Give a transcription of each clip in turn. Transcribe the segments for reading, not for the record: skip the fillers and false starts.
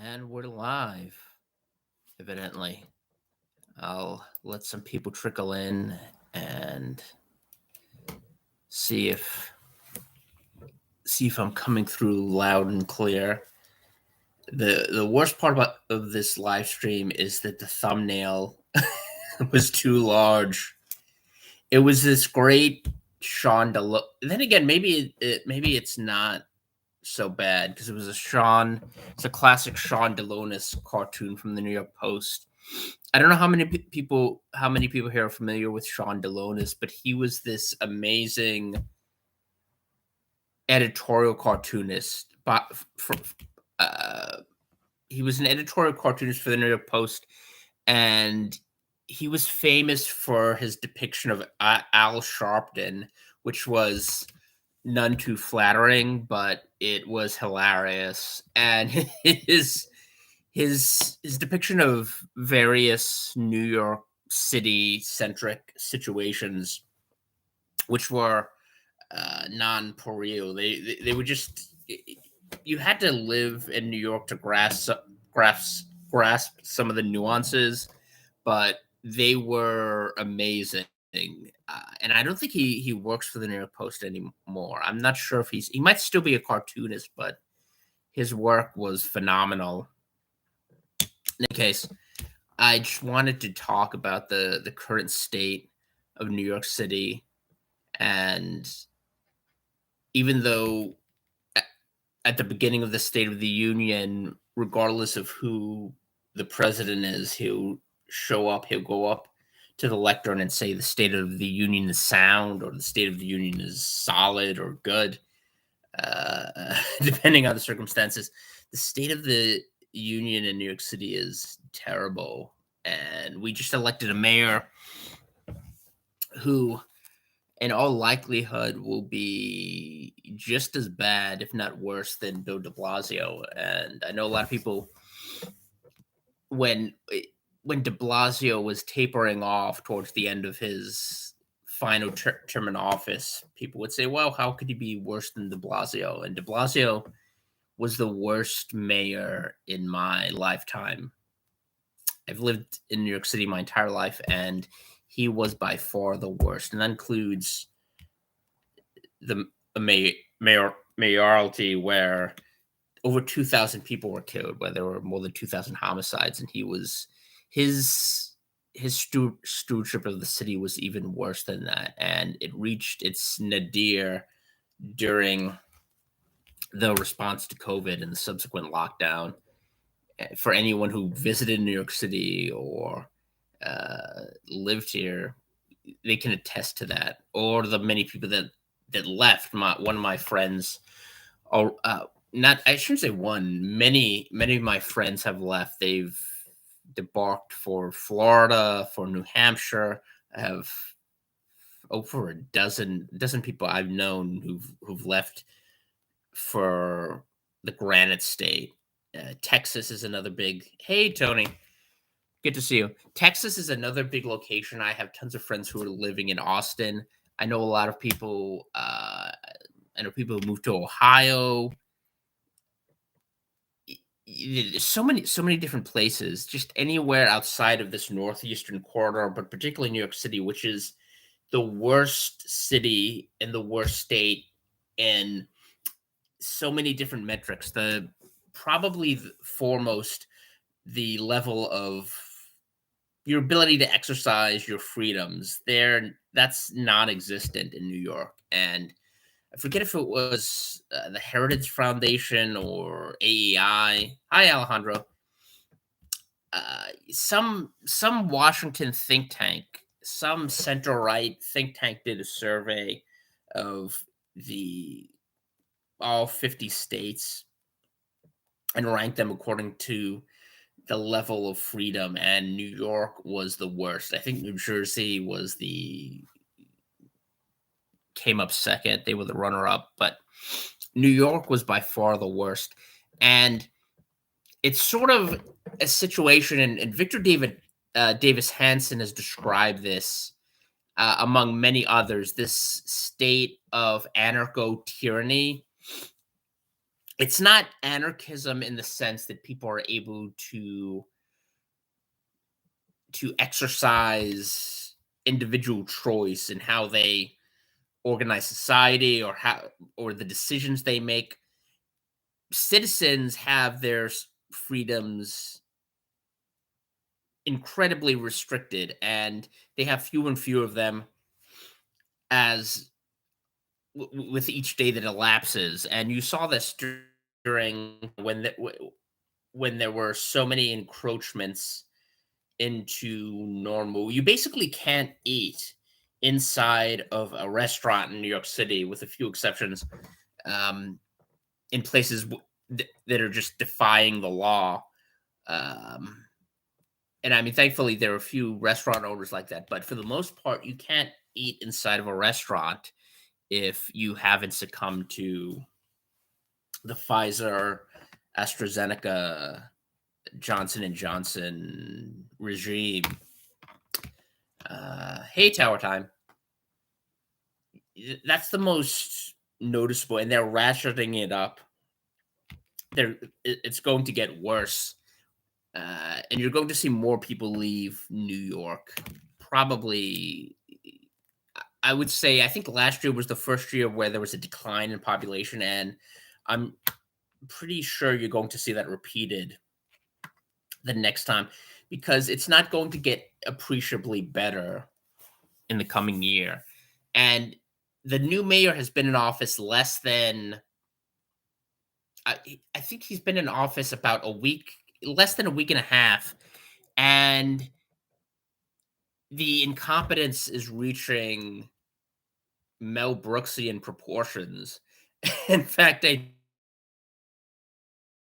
And we're live, evidently. I'll let some people trickle in and see if I'm coming through loud and clear. The worst part of this live stream is that the thumbnail was too large. It was this great Sean DeLo. Then again, maybe it's not so bad because it's a classic Sean DeLonis cartoon from the New York Post. I don't know how many people here are familiar with Sean DeLonis, but he was this amazing editorial cartoonist. But uh, he was an editorial cartoonist for the New York Post, and he was famous for his depiction of Al Sharpton, which was none too flattering, but it was hilarious. And his depiction of various New York City centric situations, which were non real. They were just you had to live in New York to grasp some of the nuances, but they were amazing. And I don't think he works for the New York Post anymore. I'm not sure if he might still be a cartoonist, but his work was phenomenal. In any case, I just wanted to talk about the current state of New York City, and even though at the beginning of the State of the Union, regardless of who the president is, he'll go up to the lectern and say the State of the Union is sound or the State of the Union is solid or good, depending on the circumstances. The State of the Union in New York City is terrible, and we just elected a mayor who, in all likelihood, will be just as bad, if not worse, than Bill de Blasio. And I know a lot of people, when when de Blasio was tapering off towards the end of his final term in office, people would say, well, how could he be worse than de Blasio? And de Blasio was the worst mayor in my lifetime. I've lived in New York City my entire life, and he was by far the worst. And that includes the mayoralty, where over 2,000 people were killed, where there were more than 2,000 homicides, and his stewardship of the city was even worse than that, and it reached its nadir during the response to COVID and the subsequent lockdown. For anyone who visited New York City or lived here, they can attest to that. Or the many people that left. One of my friends, or not, I shouldn't say one. Many of my friends have left. They've debarked for Florida, for New Hampshire. I have over a dozen people I've known who've left for the Granite State. Texas is another big. Hey, Tony, good to see you. Texas is another big location. I have tons of friends who are living in Austin. I know a lot of people. I know people who moved to Ohio. So many different places. Just anywhere outside of this northeastern corridor, but particularly New York City, which is the worst city and the worst state in so many different metrics. The probably foremost, the level of your ability to exercise your freedoms there, that's non-existent in New York. And I forget if it was the Heritage Foundation or AEI. Hi, Alejandro. Some Washington think tank, some center right think tank did a survey of the all 50 states and ranked them according to the level of freedom, and New York was the worst. I think New Jersey came up second. They were the runner up, but New York was by far the worst. And it's sort of a situation, and Victor Davis Hanson has described this among many others, this state of anarcho tyranny it's not anarchism in the sense that people are able to exercise individual choice in how they organize society or how or the decisions they make. Citizens have their freedoms incredibly restricted, and they have fewer and fewer of them as with each day that elapses. And you saw this during when there were so many encroachments into normal. You basically can't eat inside of a restaurant in New York City, with a few exceptions, um, in places that are just defying the law. Um, and I mean, thankfully, there are a few restaurant owners like that, but for the most part, you can't eat inside of a restaurant if you haven't succumbed to the Pfizer, AstraZeneca, Johnson and Johnson regime. Hey, Tower Time. That's the most noticeable, and they're ratcheting it up. It's going to get worse, and you're going to see more people leave New York. Probably, I would say, I think last year was the first year where there was a decline in population, and I'm pretty sure you're going to see that repeated the next time, because it's not going to get appreciably better in the coming year. And the new mayor has been in office less than I think he's been in office about a week, less than a week and a half, and the incompetence is reaching Mel Brooksian proportions. In fact, I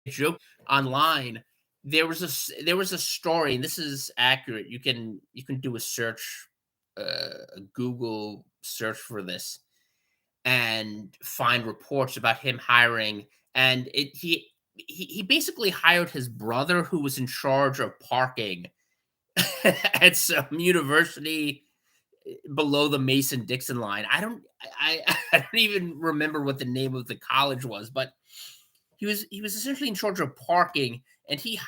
joked online. There was a story, and this is accurate. You can do a search, a Google search for this, and find reports about him hiring. And he basically hired his brother, who was in charge of parking at some university below the Mason Dixon line. I don't even remember what the name of the college was, but he was essentially in charge of parking, and he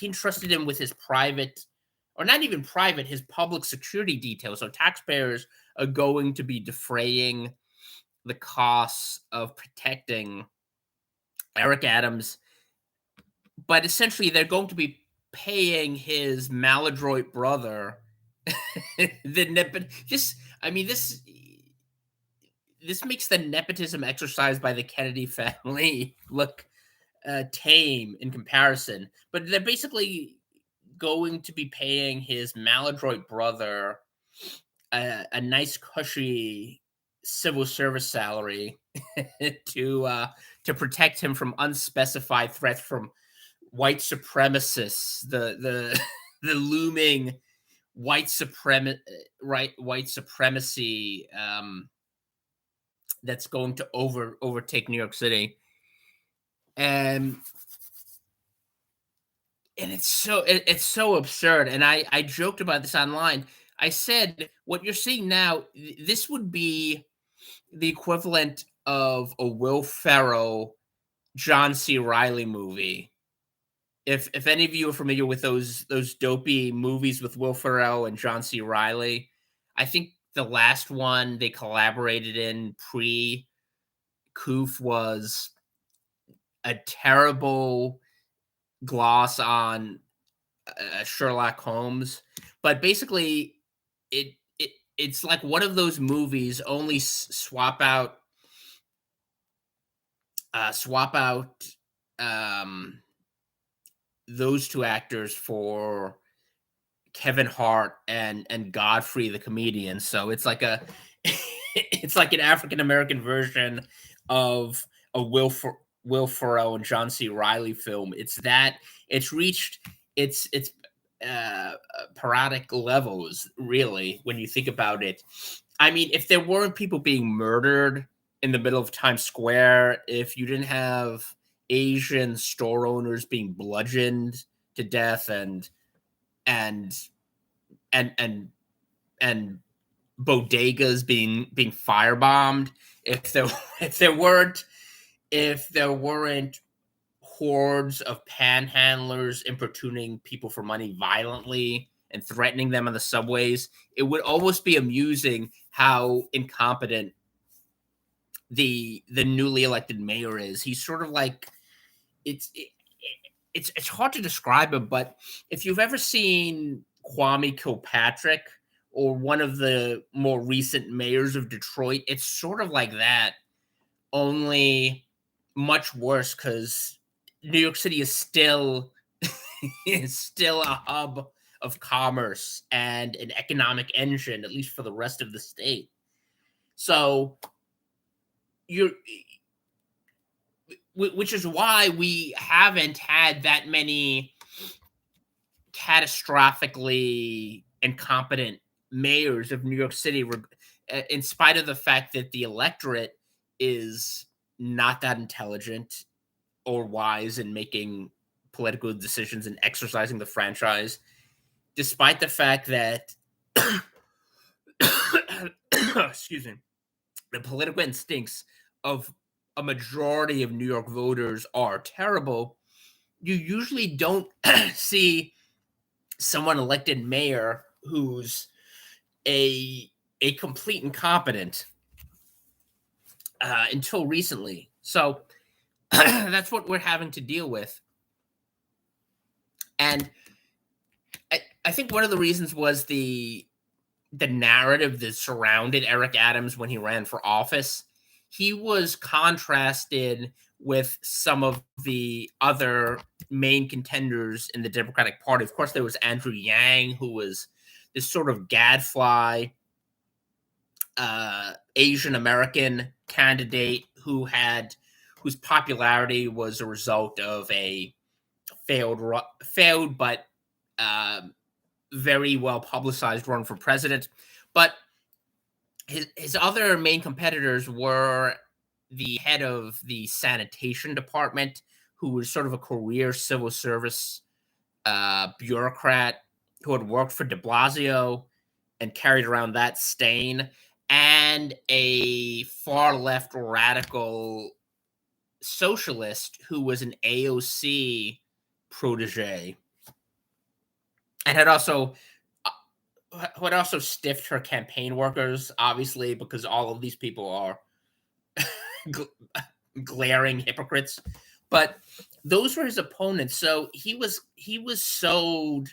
entrusted him with his private, or not even private, his public security details. So taxpayers are going to be defraying the costs of protecting Eric Adams, but essentially they're going to be paying his maladroit brother the this I mean this makes the nepotism exercised by the Kennedy family look tame in comparison, but they're basically going to be paying his maladroit brother a nice cushy civil service salary to protect him from unspecified threats from white supremacists, the the looming white supremacy that's going to overtake New York City. And it's so absurd. And I joked about this online. I said, what you're seeing now, this would be the equivalent of a Will Ferrell, John C. Riley movie. If any of you are familiar with those dopey movies with Will Ferrell and John C. Riley, I think the last one they collaborated in pre Coof was a terrible gloss on Sherlock Holmes. But basically, it's like one of those movies. Only swap out um, those two actors for Kevin Hart and Godfrey the comedian. So it's like a it's like an African American version of a Will Ferrell and John C. Riley film. It's reached its parodic levels, really, when you think about it. I mean, if there weren't people being murdered in the middle of Times Square, if you didn't have Asian store owners being bludgeoned to death and and and and bodegas being firebombed, if there if there weren't if there weren't hordes of panhandlers importuning people for money violently and threatening them on the subways, it would almost be amusing how incompetent the newly elected mayor is. He's sort of like it's it, it's hard to describe him, but if you've ever seen Kwame Kilpatrick or one of the more recent mayors of Detroit, it's sort of like that, only much worse because New York City is still is still a hub of commerce and an economic engine, at least for the rest of the state. So you're which is why we haven't had that many catastrophically incompetent mayors of New York City, in spite of the fact that the electorate is not that intelligent or wise in making political decisions and exercising the franchise, despite the fact that, excuse me, the political instincts of a majority of New York voters are terrible. You usually don't see someone elected mayor who's a complete incompetent until recently. So that's what we're having to deal with. And I think one of the reasons was the narrative that surrounded Eric Adams when he ran for office. He was contrasted with some of the other main contenders in the Democratic Party. Of course, there was Andrew Yang, who was this sort of gadfly Asian American candidate whose popularity was a result of a failed but very well publicized run for president. But his other main competitors were the head of the sanitation department, who was sort of a career civil service bureaucrat who had worked for de Blasio and carried around that stain, and a far left radical socialist who was an AOC protege and had also stiffed her campaign workers, obviously, because all of these people are glaring hypocrites. But those were his opponents. So he was sold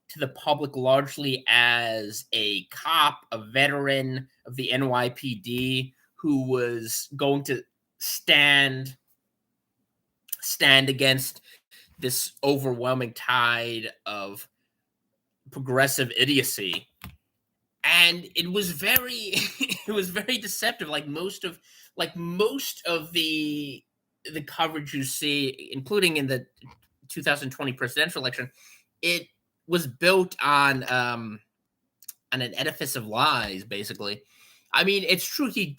to the public largely as a cop, a veteran of the NYPD who was going to stand against this overwhelming tide of progressive idiocy. And it was very deceptive. Like most of the coverage you see, including in the 2020 presidential election, it was built on an edifice of lies, basically. I mean, it's true he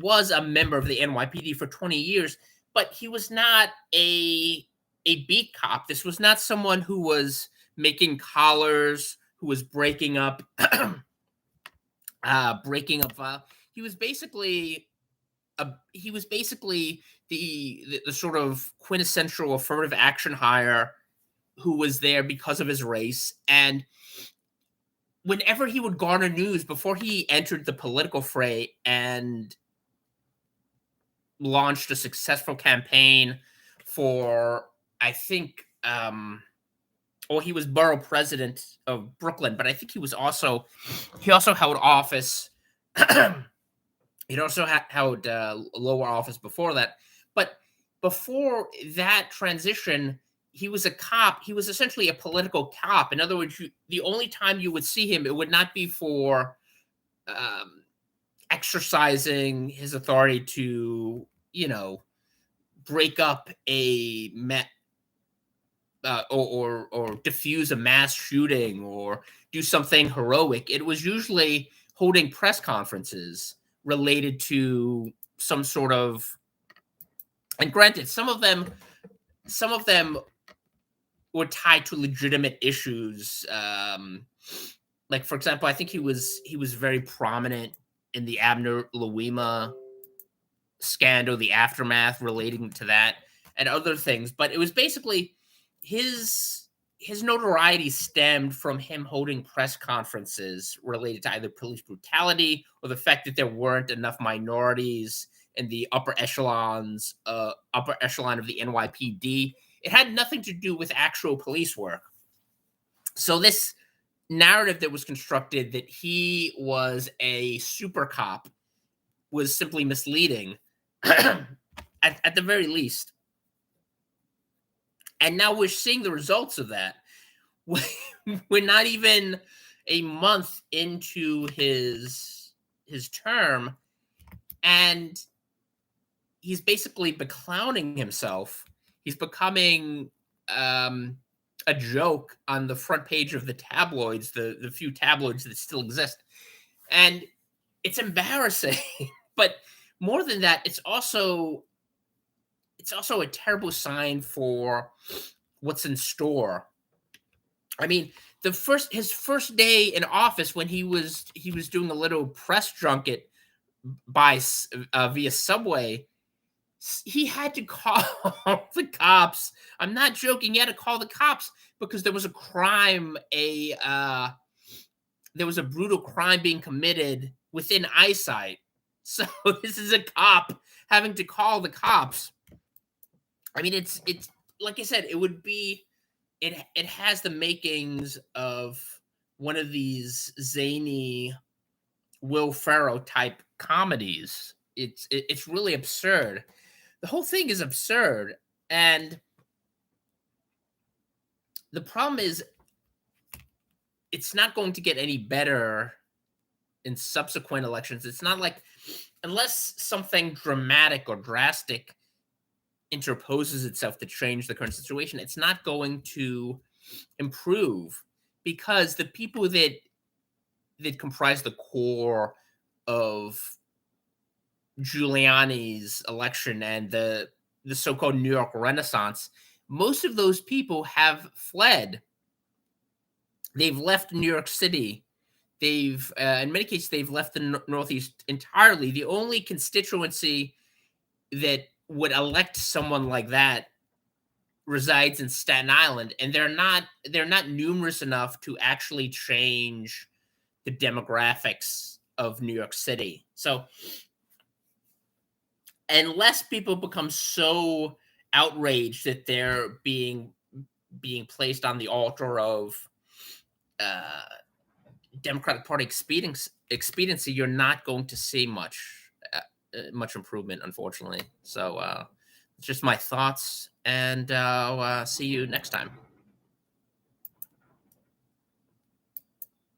was a member of the NYPD for 20 years, but he was not a beat cop. This was not someone who was making collars, who was breaking up he was basically the sort of quintessential affirmative action hire who was there because of his race. And whenever he would garner news before he entered the political fray and launched a successful campaign for, I think, he was borough president of Brooklyn, but I think he also held office. He'd also held lower office before that. But before that transition, he was a cop. He was essentially a political cop. In other words, the only time you would see him, it would not be for exercising his authority to, break up a or diffuse a mass shooting or do something heroic. It was usually holding press conferences related to some sort of, and granted, some of them were tied to legitimate issues. Like, for example, I think he was very prominent in the Abner Louima scandal, the aftermath relating to that, and other things. But it was basically his his notoriety stemmed from him holding press conferences related to either police brutality or the fact that there weren't enough minorities in the upper echelon of the NYPD. It had nothing to do with actual police work. So this narrative that was constructed that he was a super cop was simply misleading at the very least. And now we're seeing the results of that. We're not even a month into his term, and he's basically beclowning himself. He's becoming a joke on the front page of the tabloids, the few tabloids that still exist, and it's embarrassing. But more than that, it's also a terrible sign for what's in store. I mean, the first his first day in office when he was doing a little press junket via subway, he had to call the cops. I'm not joking. He had to call the cops because there was a crime, there was a brutal crime being committed within eyesight. So this is a cop having to call the cops. I mean, it's like I said, it has the makings of one of these zany Will Ferrell type comedies. It's really absurd. The whole thing is absurd, and the problem is it's not going to get any better in subsequent elections. It's not like unless something dramatic or drastic interposes itself to change the current situation, it's not going to improve because the people that comprise the core of Giuliani's election and the so-called New York Renaissance, most of those people have fled. They've left New York City. They've, in many cases, they've left the Northeast entirely. The only constituency that would elect someone like that resides in Staten Island, and they're not numerous enough to actually change the demographics of New York City. So unless people become so outraged that they're being placed on the altar of uh, Democratic Party expediency, you're not going to see much improvement, unfortunately. So it's just my thoughts, and I'll see you next time.